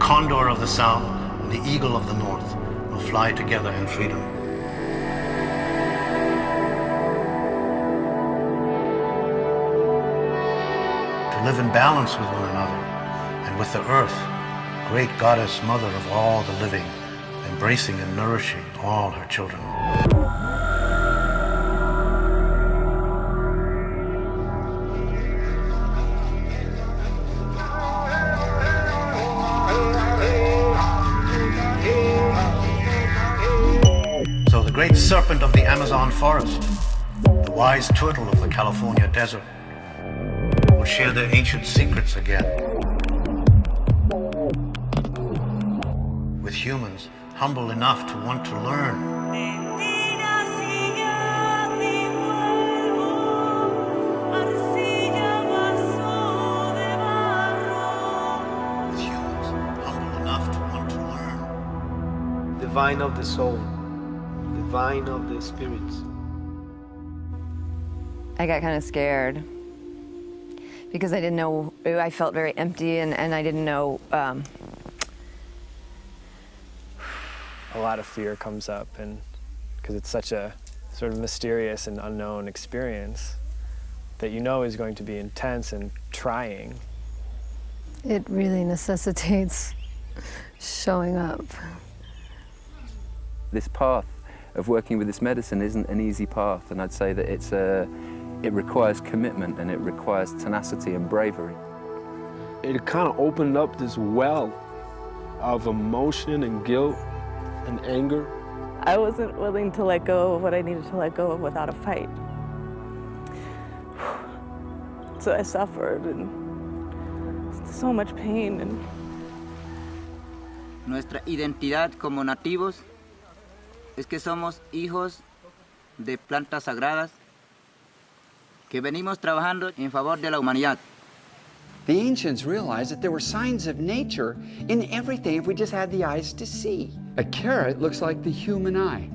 condor of the south and the eagle of the north will fly together in freedom. To live in balance with one another and with the earth, great goddess mother of all the living, embracing and nourishing all her children. So the great serpent of the Amazon forest, the wise turtle of the California desert, will share their ancient secrets again with humans humble enough to want to learn. With humans humble enough to want to learn. The vine of the soul, the vine of the spirits. I got kind of scared because I didn't know, I felt very empty and I didn't know. A lot of fear comes up, and because it's such a sort of mysterious and unknown experience that you know is going to be intense and trying. It really necessitates showing up. This path of working with this medicine isn't an easy path, and I'd say that it requires commitment and it requires tenacity and bravery. It kind of opened up this well of emotion and guilt and anger. I wasn't willing to let go of what I needed to let go of without a fight. So I suffered and so much pain. Nuestra identidad como nativos es que somos hijos de plantas sagradas que venimos trabajando en favor de la humanidad. The ancients realized that there were signs of nature in everything if we just had the eyes to see. A carrot looks like the human eye.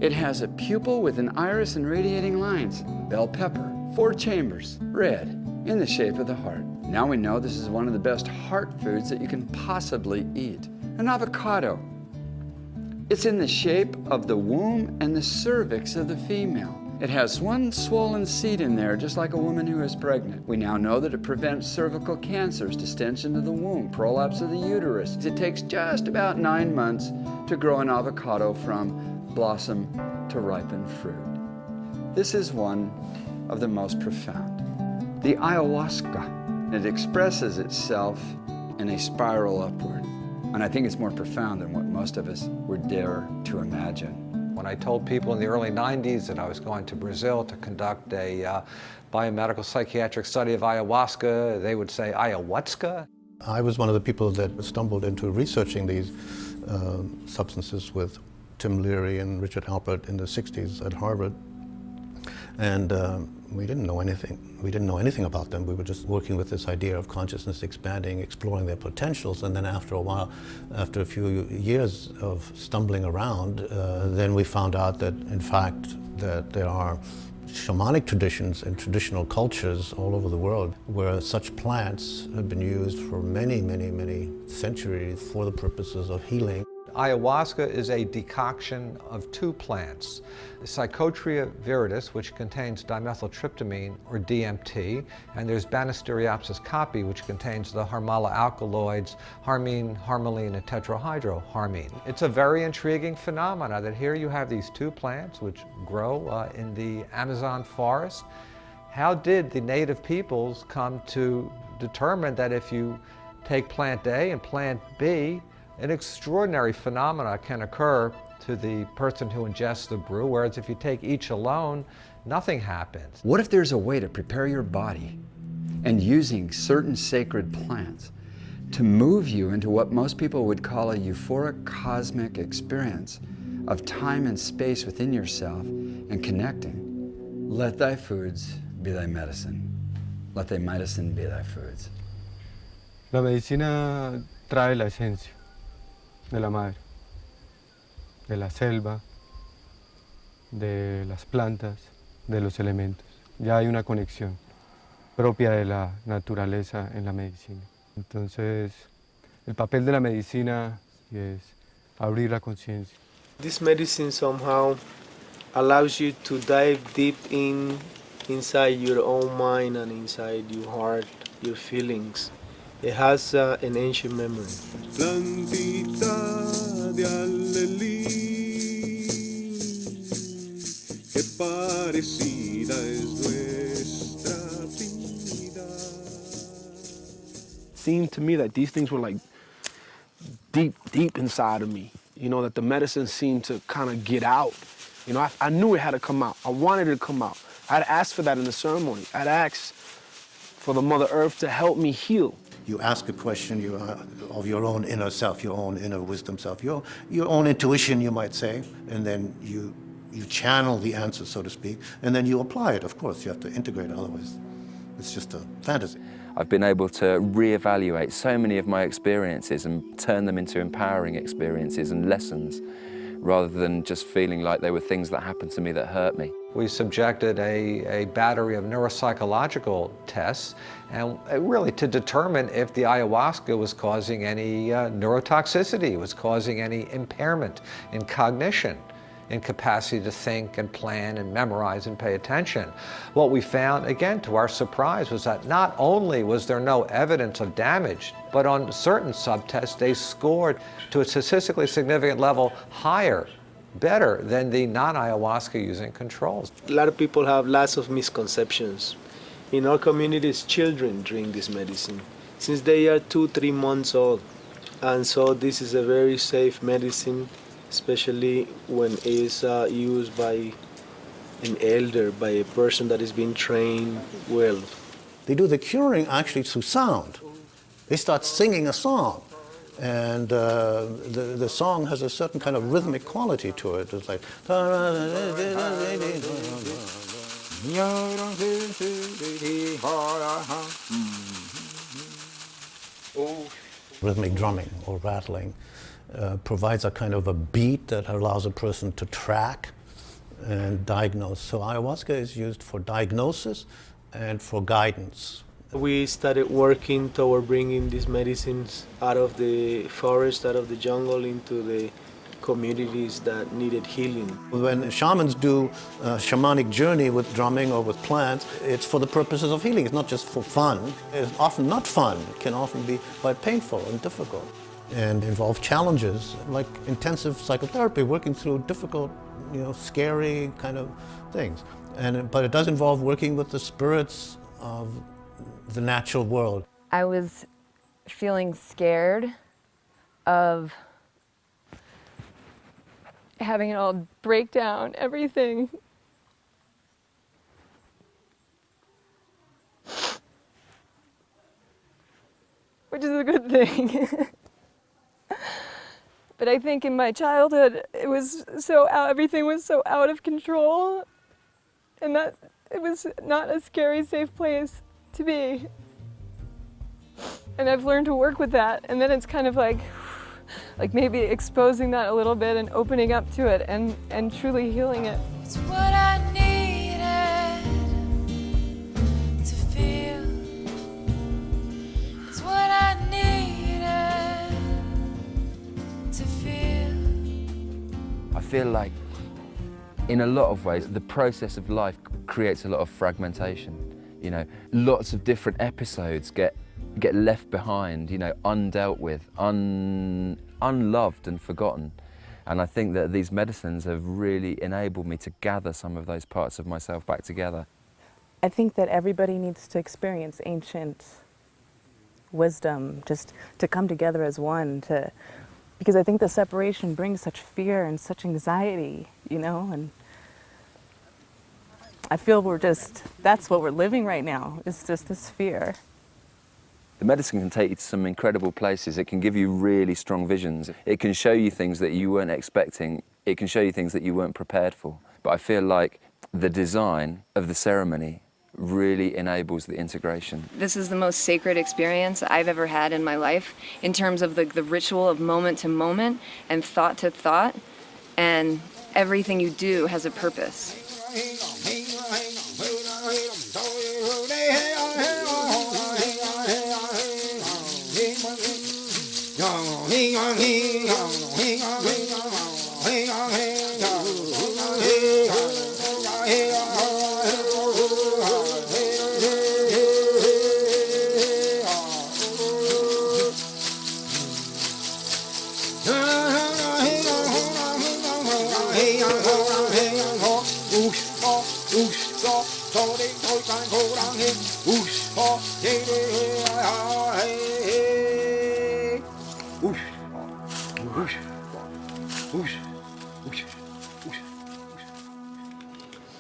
It has a pupil with an iris and radiating lines. Bell pepper, 4 chambers, red, in the shape of the heart. Now we know this is one of the best heart foods that you can possibly eat. An avocado. It's in the shape of the womb and the cervix of the female. It has one swollen seed in there, just like a woman who is pregnant. We now know that it prevents cervical cancers, distension of the womb, prolapse of the uterus. It takes just about 9 months to grow an avocado from blossom to ripened fruit. This is one of the most profound. The ayahuasca. It expresses itself in a spiral upward. And I think it's more profound than what most of us would dare to imagine. When I told people in the early 90s that I was going to Brazil to conduct a biomedical psychiatric study of ayahuasca, they would say, ayahuasca? I was one of the people that stumbled into researching these substances with Tim Leary and Richard Alpert in the 60s at Harvard. And we didn't know anything. We didn't know anything about them. We were just working with this idea of consciousness expanding, exploring their potentials, and then after a while, after a few years of stumbling around, then we found out that, in fact, that there are shamanic traditions and traditional cultures all over the world where such plants have been used for many, many, many centuries for the purposes of healing. Ayahuasca is a decoction of 2 plants, Psychotria viridis, which contains dimethyltryptamine, or DMT, and there's Banisteriopsis caapi, which contains the Harmala alkaloids, harmine, harmaline, and tetrahydroharmine. It's a very intriguing phenomena that here you have these 2 plants which grow in the Amazon forest. How did the native peoples come to determine that if you take plant A and plant B, an extraordinary phenomena can occur to the person who ingests the brew, whereas if you take each alone, nothing happens. What if there's a way to prepare your body and using certain sacred plants to move you into what most people would call a euphoric cosmic experience of time and space within yourself and connecting? Let thy foods be thy medicine. Let thy medicine be thy foods. La medicina trae la esencia de la madre, de la selva, de las plantas, de los elementos. Ya hay una conexión propia de la naturaleza en la medicina. Entonces, El papel de la medicina es abrir la conciencia. This medicine somehow allows you to dive deep inside your own mind and inside your heart, your feelings. It has an ancient memory. Plantita de alelí, que parecida es nuestra vida. It seemed to me that these things were like deep inside of me. You know, that the medicine seemed to kind of get out. You know, I knew it had to come out. I wanted it to come out. I'd asked for that in the ceremony. I'd asked for the Mother Earth to help me heal. You ask a question of your own inner self, your own inner wisdom self, your own intuition, you might say, and then you channel the answer, so to speak, and then you apply it. Of course, you have to integrate, otherwise it's just a fantasy. I've been able to reevaluate so many of my experiences and turn them into empowering experiences and lessons, rather than just feeling like they were things that happened to me that hurt me. We subjected a battery of neuropsychological tests, and really to determine if the ayahuasca was causing any neurotoxicity, was causing any impairment in cognition, in capacity to think and plan and memorize and pay attention. What we found, again, to our surprise, was that not only was there no evidence of damage, but on certain subtests they scored to a statistically significant level higher, better than the non-ayahuasca using controls. A lot of people have lots of misconceptions. In our communities, children drink this medicine since they are 2-3 months old. And so this is a very safe medicine, especially when it is used by an elder, by a person that is being trained well. They do the curing actually through sound. They start singing a song, and the song has a certain kind of rhythmic quality to it. It's like rhythmic drumming or rattling provides a kind of a beat that allows a person to track and diagnose. So ayahuasca is used for diagnosis and for guidance. We started working toward bringing these medicines out of the forest, out of the jungle, into the communities that needed healing. When shamans do a shamanic journey with drumming or with plants, it's for the purposes of healing. It's not just for fun. It's often not fun. It can often be quite painful and difficult and involve challenges like intensive psychotherapy, working through difficult, scary kind of things. But it does involve working with the spirits of the natural world. I was feeling scared of having it all break down, everything. Which is a good thing. But I think in my childhood, it was everything was so out of control, and that it was not a scary, safe place to be. And I've learned to work with that, and then it's kind of like maybe exposing that a little bit and opening up to it and truly healing it. It's what I needed to feel. It's what I needed to feel. I feel like, in a lot of ways, the process of life creates a lot of fragmentation. Lots of different episodes get left behind, undealt with, unloved and forgotten. And I think that these medicines have really enabled me to gather some of those parts of myself back together. I think that everybody needs to experience ancient wisdom, just to come together as one, because I think the separation brings such fear and such anxiety, and I feel that's what we're living right now, is just this fear. The medicine can take you to some incredible places. It can give you really strong visions. It can show you things that you weren't expecting. It can show you things that you weren't prepared for. But I feel like the design of the ceremony really enables the integration. This is the most sacred experience I've ever had in my life in terms of the ritual of moment to moment and thought to thought, and everything you do has a purpose.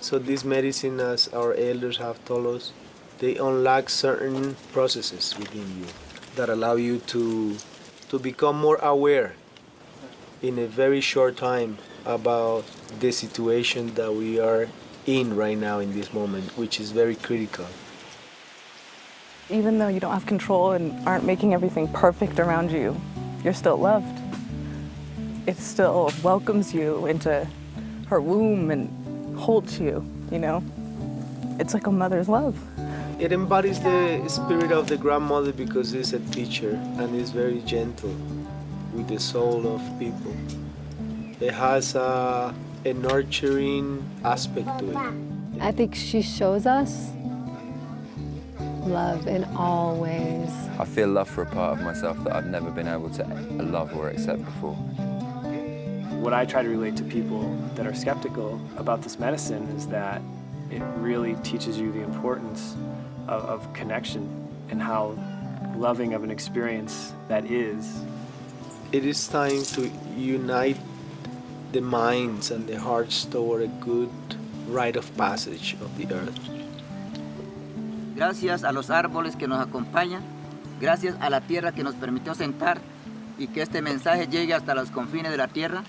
So this medicine, as our elders have told us, they unlock certain processes within you that allow you to become more aware in a very short time about the situation that we are in right now in this moment, which is very critical. Even though you don't have control and aren't making everything perfect around you, you're still loved. It still welcomes you into her womb and holds you, you know? It's like a mother's love. It embodies the spirit of the grandmother because it's a teacher and is very gentle with the soul of people. It has a nurturing aspect to it. I think she shows us love in all ways. I feel love for a part of myself that I've never been able to love or accept before. What I try to relate to people that are skeptical about this medicine is that it really teaches you the importance of connection and how loving of an experience that is. It is time to unite the minds and the hearts toward a good rite of passage of the earth. Gracias a los árboles que nos acompañan, gracias a la tierra que nos permitió sentar y que este mensaje llegue hasta los confines de la tierra.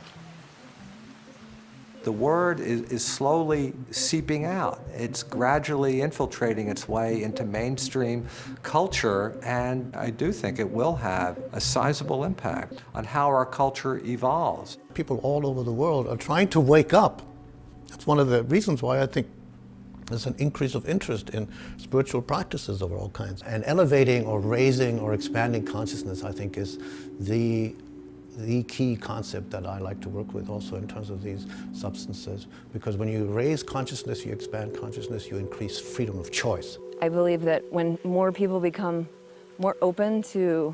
The word is slowly seeping out. It's gradually infiltrating its way into mainstream culture, and I do think it will have a sizable impact on how our culture evolves. People all over the world are trying to wake up. That's one of the reasons why I think there's an increase of interest in spiritual practices of all kinds. And elevating or raising or expanding consciousness, I think, is the key concept that I like to work with also in terms of these substances. Because when you raise consciousness, you expand consciousness, you increase freedom of choice. I believe that when more people become more open to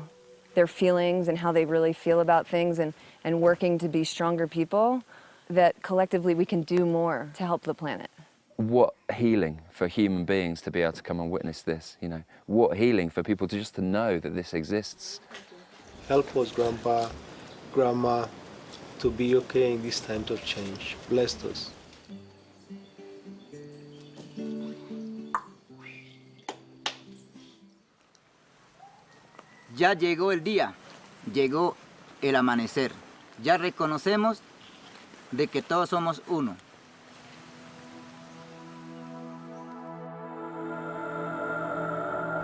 their feelings and how they really feel about things and working to be stronger people, that collectively we can do more to help the planet. What healing for human beings to be able to come and witness this, you know? What healing for people to just to know that this exists. Help us, Grandpa, Grandma, to be okay in these times of change. Bless us. Ya llegó el día, llegó el amanecer. Ya reconocemos de que todos somos uno.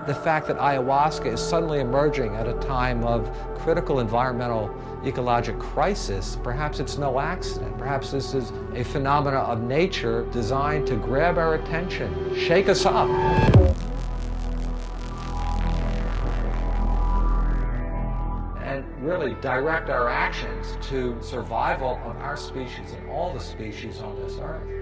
The fact that ayahuasca is suddenly emerging at a time of critical environmental ecologic crisis, perhaps it's no accident. Perhaps this is a phenomena of nature designed to grab our attention, shake us up. And really direct our actions to survival of our species and all the species on this earth.